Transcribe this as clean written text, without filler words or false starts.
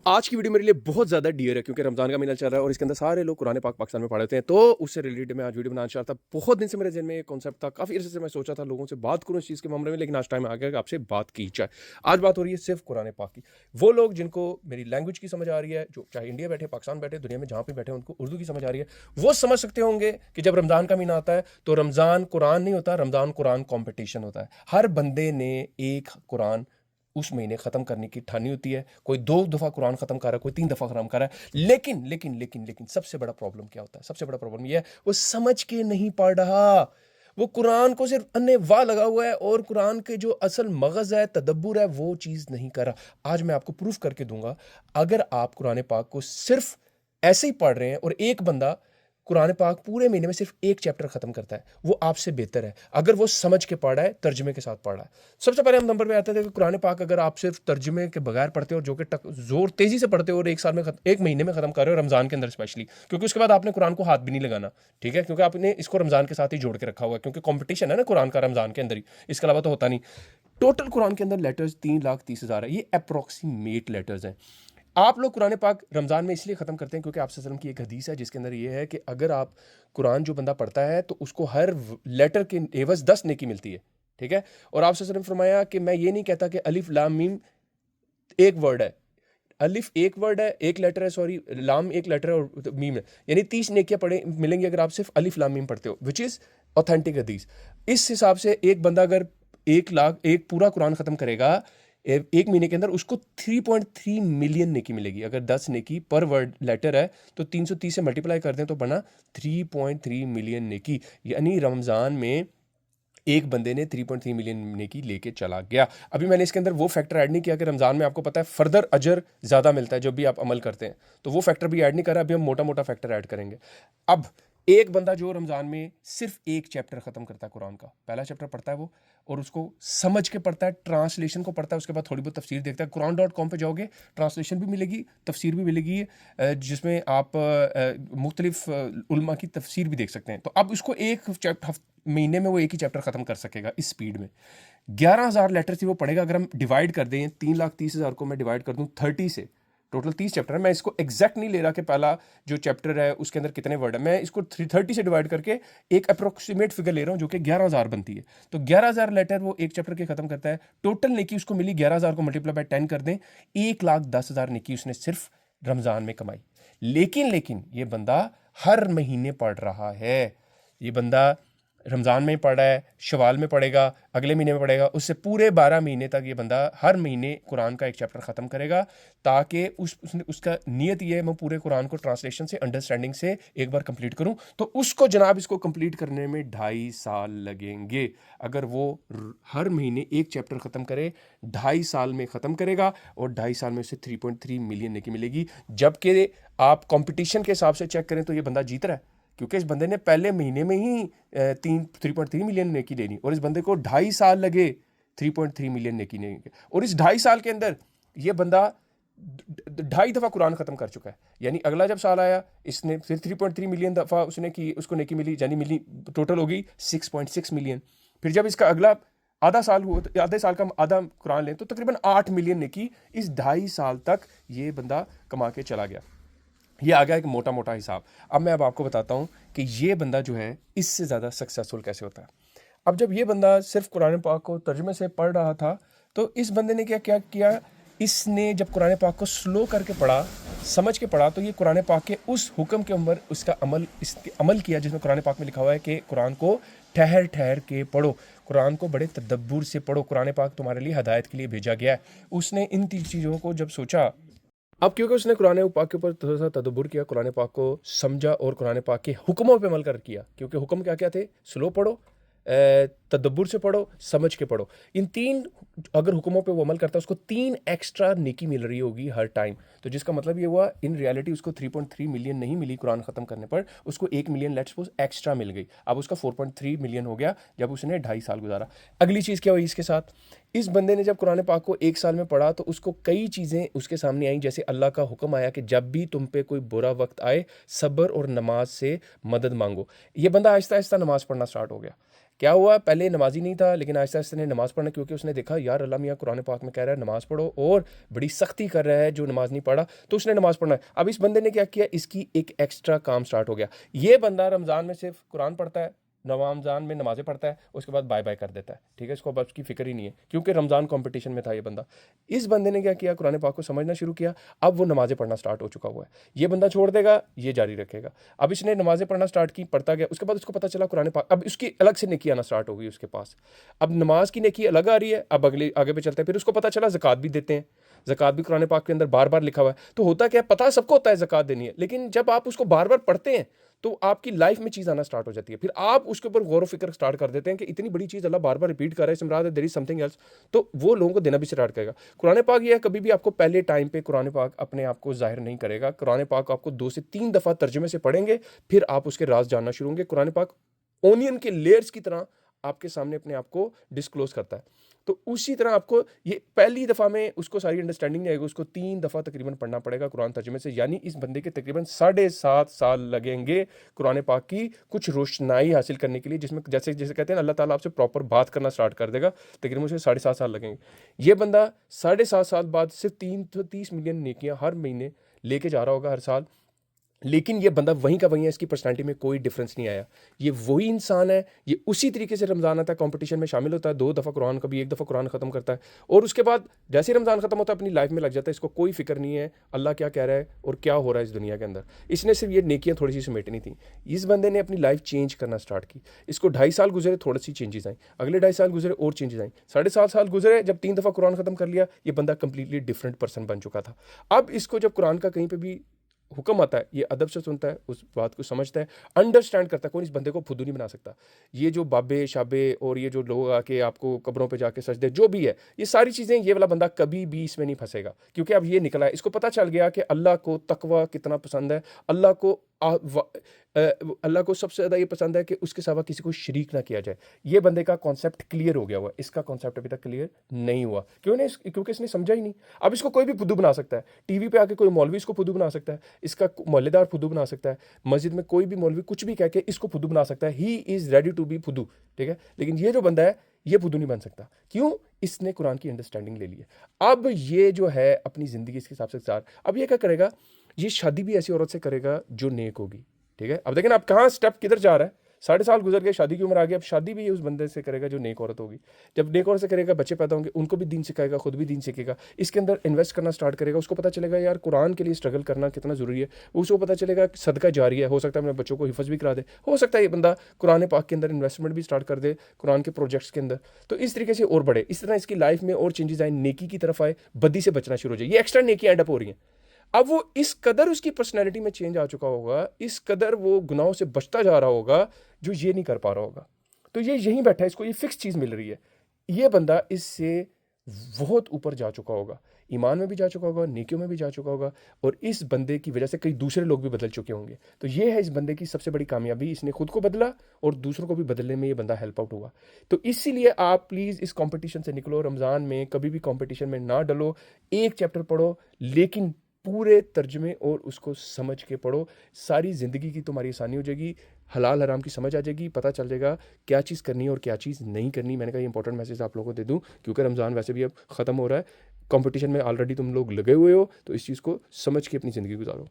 आज की वीडियो मेरे लिए बहुत ज़्यादा डियर है क्योंकि रमज़ान का महीना चल रहा है और इसके अंदर सारे लोग कुरान पाक पाकिस्तान में पढ़ रहे हैं। तो उससे रिलेटेड मैं आज वीडियो बनाना चाहता था। बहुत दिन से मेरे जहन में ये कॉन्सेप्ट था, काफ़ी अर्से से मैं सोचा था लोगों से बात करूँ इस चीज़ के मामले में, लेकिन आज टाइम आ गया कि आपसे बात की जाए। आज बात हो रही है सिर्फ कुरान पाक की। वो लोग जिनको मेरी लैंग्वेज की समझ आ रही है, जो चाहे इंडिया बैठे, पाकिस्तान बैठे, दुनिया में जहाँ पे बैठे उनको उर्दू की समझ आ रही है, वो समझ सकते होंगे कि जब रमज़ान का महीना आता है तो रमज़ान कुरान नहीं होता, रमज़ान कुरान कॉम्पिटिशन होता है। हर बंदे ने एक कुरान उस महीने ख़त्म करने की ठानी होती है। कोई 2 दफ़ा कुरान ख़त्म कर रहा है, कोई 3 दफ़ा ख़त्म कर रहा है। लेकिन सबसे बड़ा प्रॉब्लम क्या होता है? सबसे बड़ा प्रॉब्लम ये है, वो समझ के नहीं पढ़ रहा। वो कुरान को सिर्फ़ अन्ने-वाह लगा हुआ है और कुरान के जो असल मग़ज़ है, तदब्बुर है, वो चीज़ नहीं कर रहा। आज मैं आपको प्रूफ़ करके दूँगा, अगर आप कुरान पाक को सिर्फ़ ऐसे ही पढ़ रहे हैं और एक बंदा कुरान पाक पूरे महीने में सिर्फ एक चैप्टर खत्म करता है, वो आपसे बेहतर है अगर वो समझ के पढ़ रहा है, तर्जुमे के साथ पढ़ रहा है। सबसे पहले हम नंबर पे आते थे कि कुरान पाक अगर आप सिर्फ तर्जुमे के बगैर पढ़ते हो, जो कि जोर तेजी से पढ़ते हो और एक साल में एक महीने में खत्म कर रहे हो रमजान के अंदर स्पेशली, क्योंकि उसके बाद आपने कुरान को हाथ भी नहीं लगाना। ठीक है, क्योंकि आपने इसको रमजान के साथ ही जोड़ के रखा हुआ है, क्योंकि कॉम्पिटिशन है ना कुरान का रमजान के अंदर ही, इसके अलावा तो होता नहीं। टोटल कुरान के अंदर लेटर्स 3,30,000 है। ये अप्रोक्सीमेट लेटर्स हैं। आप लोग कुरान पाक रमज़ान में इसलिए ख़त्म करते हैं क्योंकि आप वसल्लम की एक हदीस है जिसके अंदर ये है कि अगर आप कुरान जो बंदा पढ़ता है तो उसको हर लेटर के एवज 10 नेकी मिलती है। ठीक है, और आप वसल्लम फरमाया कि मैं ये नहीं कहता कि अलिफ लाम मीम एक वर्ड है, अलिफ एक वर्ड है, एक लेटर है, सॉरी, लाम एक लेटर है और मीम है, यानी 30 नेकियां पढ़े मिलेंगी अगर आप सिर्फ अलिफ लाम मीम पढ़ते हो, विच इज़ ऑथेंटिक हदीस। इस हिसाब से एक बंदा अगर 1 लाख एक पूरा कुरान ख़त्म करेगा एक महीने के अंदर, उसको 3.3 मिलियन नेकी मिलेगी। अगर 10 नेकी पर वर्ड लेटर है तो 330 से मल्टीप्लाई कर दें तो बना 3.3 मिलियन नेकी, यानी रमज़ान में एक बंदे ने 3.3 मिलियन नेकी लेके चला गया। अभी मैंने इसके अंदर वो फैक्टर ऐड नहीं किया कि रमज़ान में आपको पता है फर्दर अजर ज़्यादा मिलता है जब भी आप अमल करते हैं, तो वो फैक्टर भी ऐड नहीं करा। अभी हम मोटा मोटा फैक्टर ऐड करेंगे। अब एक बंदा जो रमज़ान में सिर्फ एक चैप्टर ख़त्म करता है कुरान का, पहला चैप्टर पढ़ता है वो, और उसको समझ के पढ़ता है, ट्रांसलेशन को पढ़ता है, उसके बाद थोड़ी बहुत तफसीर देखता है। कुरान.com पे जाओगे, ट्रांसलेशन भी मिलेगी, तफसीर भी मिलेगी, जिसमें आप मुख्तलिफ उलमा की तफसीर भी देख सकते हैं। तो अब उसको एक महीने में वो एक ही चैप्टर ख़त्म कर सकेगा इस स्पीड में। 11,000 लेटर से वो पढ़ेगा। अगर हम डिवाइड कर दें 3,30,000 को मैं डिवाइड कर दूं 30 से, टोटल 30 चैप्टर है। मैं इसको एग्जैक्ट नहीं ले रहा कि पहला जो चैप्टर है उसके अंदर कितने वर्ड है, मैं इसको 30 से डिवाइड करके एक अप्रोक्सीमेट फिगर ले रहा हूँ जो कि 11,000 बनती है। तो 11,000 लेटर वो एक चैप्टर के खत्म करता है। टोटल नेकी उसको मिली 11,000 को मल्टीप्लाई बाय 10 कर दें, 1,10,000 नेकी उसने सिर्फ रमज़ान में कमाई। लेकिन ये बंदा हर महीने पढ़ रहा है। ये बंदा रमज़ान में पढ़ रहा है, शवाल में पढ़ेगा, अगले महीने में पढ़ेगा, उससे पूरे 12 महीने तक ये बंदा हर महीने कुरान का एक चैप्टर ख़त्म करेगा, ताकि उसका नीयत ये है मैं पूरे कुरान को ट्रांसलेशन से, अंडरस्टैंडिंग से एक बार कंप्लीट करूं। तो उसको जनाब इसको कंप्लीट करने में 2.5 साल लगेंगे। अगर वो हर महीने एक चैप्टर ख़त्म करे, 2.5 साल में ख़त्म करेगा और 2.5 साल में उसे 3.3 मिलियन नेकी मिलेगी। जबकि आप कंपटीशन के हिसाब से चेक करें तो ये बंदा जीत रहा है, क्योंकि इस बंदे ने पहले महीने में ही 3.3 मिलियन नेकी लेनी, और इस बंदे को 2.5 साल लगे 3.3 मिलियन नेकी लेने के। और इस 2.5 साल के अंदर ये बंदा 2.5 दफ़ा कुरान ख़त्म कर चुका है। यानी अगला जब साल आया, इसने फिर 3.3 मिलियन दफ़ा उसने की, उसको नेकी मिली, यानी मिली टोटल हो गई 6.6 मिलियन। फिर जब इसका अगला आधा साल हुआ, तो आधे साल का आधा कुरान लें तो तकरीबन 8 मिलियन नेकी इस 2.5 साल तक ये बंदा कमा के चला गया। ये आ गया एक मोटा मोटा हिसाब। अब आपको बताता हूँ कि ये बंदा जो है इससे ज़्यादा सक्सेसफुल कैसे होता है। अब जब ये बंदा सिर्फ कुरान पाक को तर्जुमे से पढ़ रहा था, तो इस बंदे ने क्या किया, इसने जब कुरान पाक को स्लो करके पढ़ा, समझ के पढ़ा, तो ये कुरान पाक के उस हुक्म के ऊपर इसके अमल किया जिसमें कुरान पाक में लिखा हुआ है कि कुरान को ठहर ठहर के पढ़ो, कुरान को बड़े तदब्बुर से पढ़ो, कुरान पाक तुम्हारे लिए हदायत के लिए भेजा गया है। उसने इन 3 चीज़ों को जब सोचा, अब क्योंकि उसने कुरान पाक के ऊपर थोड़ा सा तदब्बुर किया, कुरान पाक को समझा और कुरान पाक के हुक्मों पे अमल कर किया, क्योंकि हुक्म क्या क्या थे, स्लो पढ़ो, तदब्बुर से पढ़ो, समझ के पढ़ो। इन 3 अगर हुक्मों पे वो अमल करता है, उसको 3 एक्स्ट्रा नेकी मिल रही होगी हर टाइम। तो जिसका मतलब ये हुआ इन रियलिटी उसको 3.3 मिलियन नहीं मिली कुरान ख़त्म करने पर, उसको 1 मिलियन लेट्स सपोज एक्स्ट्रा मिल गई। अब उसका 4.3 मिलियन हो गया जब उसने 2.5 साल गुजारा। अगली चीज़ क्या हुई इसके साथ, इस बंदे ने जब कुरान पाक को 1 साल में पढ़ा तो उसको कई चीज़ें उसके सामने आई, जैसे अल्लाह का हुक्म आया कि जब भी तुम पे कोई बुरा वक्त आए, सब्र और नमाज से मदद मांगो। ये बंदा आहिस्ता आहिस्ता नमाज पढ़ना स्टार्ट हो गया। क्या हुआ, पहले नमाजी नहीं था, लेकिन आहिस्ता आहिस्ता ने नमाज़ पढ़ना, क्योंकि उसने देखा यार अल्लाह मियाँ कुरान पाक में कह रहा है नमाज़ पढ़ो, और बड़ी सख्ती कर रहा है जो नमाज़ नहीं पढ़ा, तो उसने नमाज़ पढ़ना है। अब इस बंदे ने क्या किया, इसकी एक एक्स्ट्रा काम स्टार्ट हो गया। ये बंदा रमज़ान में सिर्फ कुरान पढ़ता है, रमज़ान में नमाज़ें पढ़ता है, उसके बाद बाय बाय कर देता है, ठीक है, इसको अब उसकी फिक्र ही नहीं है, क्योंकि रमज़ान कंपटीशन में था ये बंदा। इस बंदे ने क्या किया, कुरान पाक को समझना शुरू किया, अब वो नमाज़ें पढ़ना स्टार्ट हो चुका हुआ है। ये बंदा छोड़ देगा, ये जारी रखेगा। अब इसने नमाज़ें पढ़ना स्टार्ट की, पढ़ता गया, उसके बाद उसको पता चला कुरान पाक, अब उसकी अलग से नेकी आना स्टार्ट हो गई उसके पास। अब नमाज की नेकी अलग आ रही है, अब अगले आगे पे चलते हैं, फिर उसको पता चला ज़कात भी देते हैं, ज़कात भी कुरान पाक के अंदर बार बार लिखा हुआ है। तो होता क्या है, पता सबको होता है ज़कात देनी है, लेकिन जब आप उसको बार बार पढ़ते हैं तो आपकी लाइफ में चीज़ आना स्टार्ट हो जाती है, फिर आप उसके ऊपर गौर व फिक्र स्टार्ट कर देते हैं कि इतनी बड़ी चीज़ अल्लाह बार बार रिपीट कर रहा है, इसमें मुराद है देयर इज समथिंग एल्स, तो वो लोगों को देना भी स्टार्ट करेगा। कुरान पाक ये है, कभी भी आपको पहले टाइम पे कुरान पाक अपने आप को जाहिर नहीं करेगा। कुरान पाक आपको 2 से 3 दफ़ा तर्जुमे से पढ़ेंगे, फिर आप उसके राज जानना शुरू होंगे। कुरान पाक ओनियन के लेयर्स की तरह आपके सामने अपने आप को डिस्क्लोज करता है। तो उसी तरह आपको ये पहली दफ़ा में उसको सारी अंडरस्टैंडिंग नहीं आएगी, उसको 3 दफ़ा तकरीबन पढ़ना पड़ेगा कुरान तर्जुमे से, यानी इस बंदे के तकरीबन 7.5 साल लगेंगे कुरान पाक की कुछ रोशनाई हासिल करने के लिए, जिसमें जैसे जैसे कहते हैं अल्लाह ताला आपसे प्रॉपर बात करना स्टार्ट कर देगा, तकरीबन उसे 7.5 साल लगेंगे। ये बंदा 7.5 साल बाद सिर्फ 330 मिलियन नेकियां हर महीने लेके जा रहा होगा हर साल, लेकिन ये बंदा वहीं का वहीं है, इसकी पर्सनैलिटी में कोई डिफरेंस नहीं आया। ये वही इंसान है, ये उसी तरीके से रमज़ान आता है, कंपटीशन में शामिल होता है, 2 दफ़ा कुरान, कभी 1 दफ़ा कुरान ख़त्म करता है, और उसके बाद जैसे ही रमज़ान ख़त्म होता है अपनी लाइफ में लग जाता है। इसको कोई फिक्र नहीं है अल्लाह क्या कह रहा है और क्या हो रहा है इस दुनिया के अंदर। इसने सिर्फ ये नेकियां थोड़ी सी समेटनी थी। इस बंदे ने अपनी लाइफ चेंज करना स्टार्ट की। इसको 2.5 साल गुजरे, थोड़ी सी चेंजेस आई, अगले 2.5 साल गुजरे और चेंजेस आई, 7.5 साल गुजरे, जब 3 दफ़ा कुरान ख़त्म कर लिया, ये बंदा कंप्लीटली डिफरेंट पर्सन बन चुका था। अब इसको जब कुरान का कहीं पर भी हुक्म आता है, ये अदब से सुनता है, उस बात को समझता है, अंडरस्टैंड करता है। कोई इस बंदे को फुद्दू नहीं बना सकता। ये जो बाबे शाबे और ये जो लोग आके आपको कब्रों पे जाके सजदे जो भी है, ये सारी चीज़ें, ये वाला बंदा कभी भी इसमें नहीं फंसेगा, क्योंकि अब ये निकला है, इसको पता चल गया कि अल्लाह को तकवा कितना पसंद है। अल्लाह को अल्लाह को सबसे ज़्यादा ये पसंद है कि उसके सिवा किसी को शरीक ना किया जाए। ये बंदे का कॉन्सेप्ट क्लियर हो गया हुआ है, इसका कॉन्सेप्ट अभी तक क्लियर नहीं हुआ। क्यों नहीं? क्योंकि इसने समझा ही नहीं। अब इसको कोई भी फुद्दू बना सकता है, टीवी पे आके कोई मौलवी इसको फुद्दू बना सकता है, इसका मोहल्लेदार फुद्दू बना सकता है, मस्जिद में कोई भी मौलवी कुछ भी कह के इसको फुद्दू बना सकता है। He is ready to be फुद्दू, ठीक है, लेकिन ये जो बंदा है ये फुद्दू नहीं बन सकता। क्यों? इसने कुरान की अंडरस्टैंडिंग ले ली है। अब ये जो है अपनी ज़िंदगी इसके हिसाब से गुजार, अब ये क्या करेगा, ये शादी भी ऐसी औरत से करेगा जो नेक होगी, ठीक है। अब देखें आप कहाँ स्टेप किधर जा रहा है, 7.5 साल गुजर गए, शादी की उम्र आ गई, अब शादी भी ये उस बंदे से करेगा जो नेक औरत होगी। जब नेक औरत से करेगा, बच्चे पैदा होंगे, उनको भी दीन सिखाएगा, खुद भी दीन सीखेगा, इसके अंदर इन्वेस्ट करना स्टार्ट करेगा। उसको पता चलेगा यार कुरान के लिए स्ट्रगल करना कितना ज़रूरी है। उसको पता चलेगा कि सदका जारी है, हो सकता है अपने बच्चों को हिफ्ज़ भी करा दे, हो सकता है ये बंदा कुरान पाक के अंदर इन्वेस्टमेंट भी स्टार्ट कर दे, कुरान के प्रोजेक्ट्स के अंदर। तो इस तरीके से और बढ़े, इस तरह इसकी लाइफ में और चेंजेस आए, नेकी की तरफ आए, बदी से बचना शुरू हो जाए। ये एक्स्ट्रा नेकी एंड अप हो रही है। अब वो इस कदर उसकी पर्सनैलिटी में चेंज आ चुका होगा, इस कदर वो गुनाहों से बचता जा रहा होगा जो ये नहीं कर पा रहा होगा। तो ये यहीं बैठा है, इसको ये फिक्स चीज़ मिल रही है। ये बंदा इससे बहुत ऊपर जा चुका होगा, ईमान में भी जा चुका होगा, नेकियों में भी जा चुका होगा, और इस बंदे की वजह से कई दूसरे लोग भी बदल चुके होंगे। तो ये है इस बंदे की सबसे बड़ी कामयाबी, इसने खुद को बदला और दूसरों को भी बदलने में ये बंदा हेल्प आउट हुआ। तो इसीलिए आप प्लीज़ इस कंपटीशन से निकलो, रमज़ान में कभी भी कंपटीशन में ना डलो। एक चैप्टर पढ़ो, लेकिन पूरे तर्जुमे और उसको समझ के पढ़ो। सारी ज़िंदगी की तुम्हारी आसानी हो जाएगी, हलाल हराम की समझ आ जाएगी, पता चल जाएगा क्या चीज़ करनी है और क्या चीज़ नहीं करनी। मैंने कहा ये इंपॉर्टेंट मैसेज आप लोगों को दे दूं, क्योंकि रमज़ान वैसे भी अब ख़त्म हो रहा है, कंपटीशन में ऑलरेडी तुम लोग लगे हुए हो, तो इस चीज़ को समझ के अपनी ज़िंदगी गुजारो।